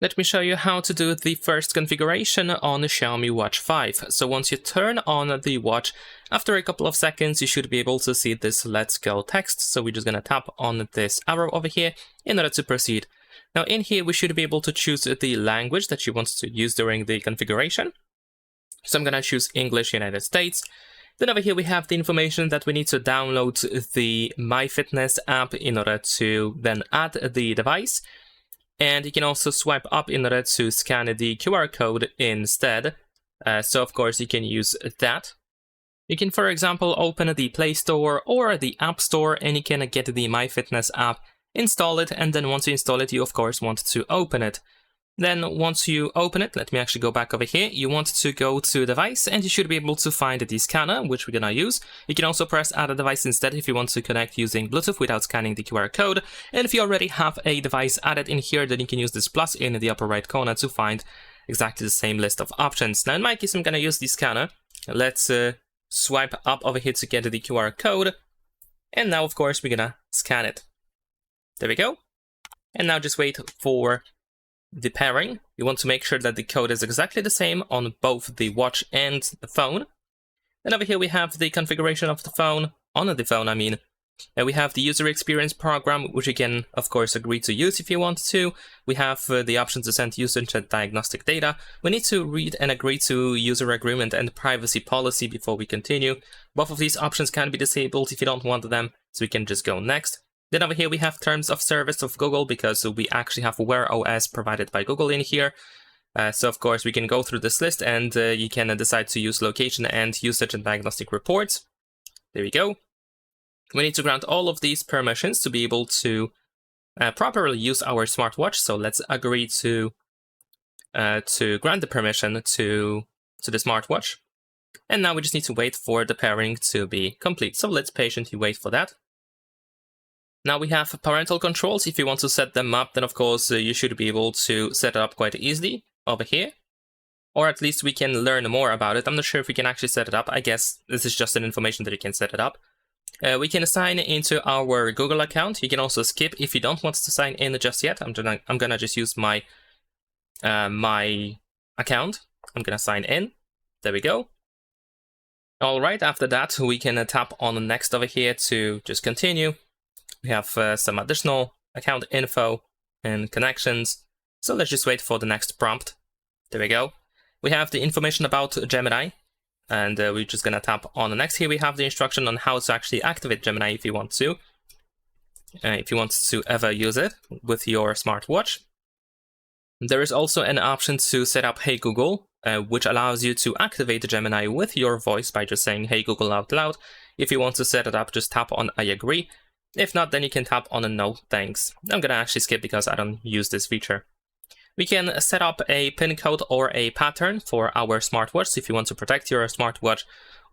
Let me show you how to do the first configuration on the Xiaomi Watch 5. So once you turn on the watch, after a couple of seconds you should be able to see this "Let's Go" text. So we're just going to tap on this arrow over here in order to proceed. Now in here we should be able to choose the language that you want to use during the configuration. So I'm going to choose English United States. Then over here we have the information that we need to download the MyFitness app in order to then add the device. And you can also swipe up in order to scan the QR code instead. So of course you can use that. You can, for example, open the Play Store or the App Store and you can get the MyFitness app, install it, and then once you install it, you of course want to open it. Then once you open it, let me actually go back over here, you want to go to device and you should be able to find the scanner, which we're gonna use. You can also press add a device instead if you want to connect using Bluetooth without scanning the QR code. And if you already have a device added in here, then you can use this plus in the upper right corner to find exactly the same list of options. Now in my case, I'm gonna use the scanner. Let's swipe up over here to get the QR code. And now of course we're gonna scan it. There we go. And now just wait for the pairing. You want to make sure that the code is exactly the same on both the watch and the phone. Then over here we have the configuration of the phone, on the phone I mean. And we have the user experience program, which you can of course agree to use if you want to. We have the option to send usage and diagnostic data. We need to read and agree to user agreement and privacy policy before we continue. Both of these options can be disabled if you don't want them, so we can just go next. Then over here we have terms of service of Google because we actually have Wear OS provided by Google in here. So of course we can go through this list and you can decide to use location and usage and diagnostic reports. There we go. We need to grant all of these permissions to be able to properly use our smartwatch. So let's agree to grant the permission to the smartwatch. And now we just need to wait for the pairing to be complete. So let's patiently wait for that. Now we have parental controls. If you want to set them up, then of course you should be able to set it up quite easily over here. Or at least we can learn more about it. I'm not sure if we can actually set it up. I guess this is just an information that you can set it up. We can sign into our Google account. You can also skip if you don't want to sign in just yet. I'm gonna just use my my account. I'm gonna sign in. There we go. All right, after that we can tap on the next over here to just continue. We have some additional account info and connections. So let's just wait for the next prompt. There we go. We have the information about Gemini. And we're just going to tap on the next. Here we have the instruction on how to actually activate Gemini if you want to. If you want to ever use it with your smartwatch. There is also an option to set up Hey Google, which allows you to activate Gemini with your voice by just saying Hey Google out loud. If you want to set it up, just tap on I agree. If not, then you can tap on a no thanks. I'm gonna actually skip because I don't use this feature. We can set up a PIN code or a pattern for our smartwatch. So if you want to protect your smartwatch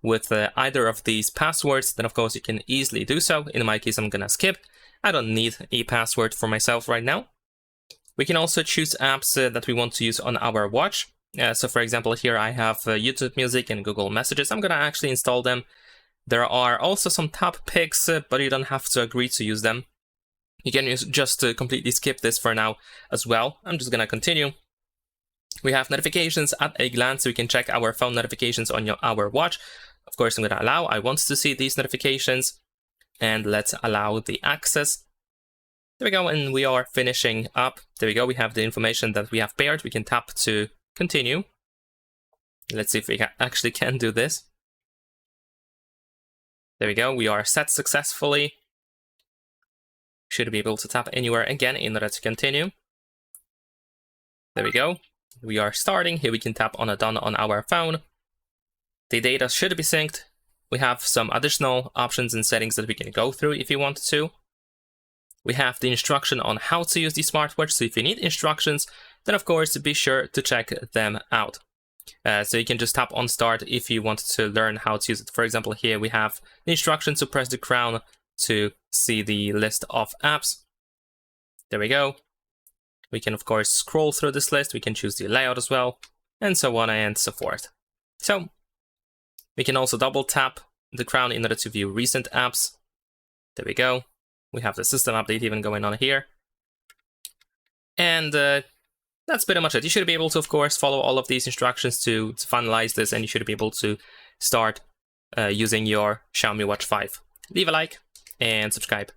with either of these passwords, then of course you can easily do so. In my case, I'm gonna skip. I don't need a password for myself right now. We can also choose apps that we want to use on our watch. So for example, here I have YouTube Music and Google Messages. I'm gonna actually install them. There are also some top picks, but you don't have to agree to use them. You can just completely skip this for now as well. I'm just gonna continue. We have notifications at a glance, so we can check our phone notifications on our watch. Of course, I'm gonna allow. I want to see these notifications, and let's allow the access. There we go, and we are finishing up. There we go. We have the information that we have paired. We can tap to continue. Let's see if we actually can do this. There we go, we are set successfully. Should be able to tap anywhere again in order to continue. There we go. We are starting. Here we can tap on a done on our phone. The data should be synced. We have some additional options and settings that we can go through if you want to. We have the instruction on how to use the smartwatch. So if you need instructions, then of course be sure to check them out. So you can just tap on start if you want to learn how to use it. For example, here we have the instruction to press the crown to see the list of apps. There we go. We can of course scroll through this list. We can choose the layout as well, and so on and so forth. So we can also double tap the crown in order to view recent apps. There we go. We have the system update even going on here. And that's pretty much it. You should be able to, of course, follow all of these instructions to finalize this, and you should be able to start using your Xiaomi Watch 5. Leave a like and subscribe.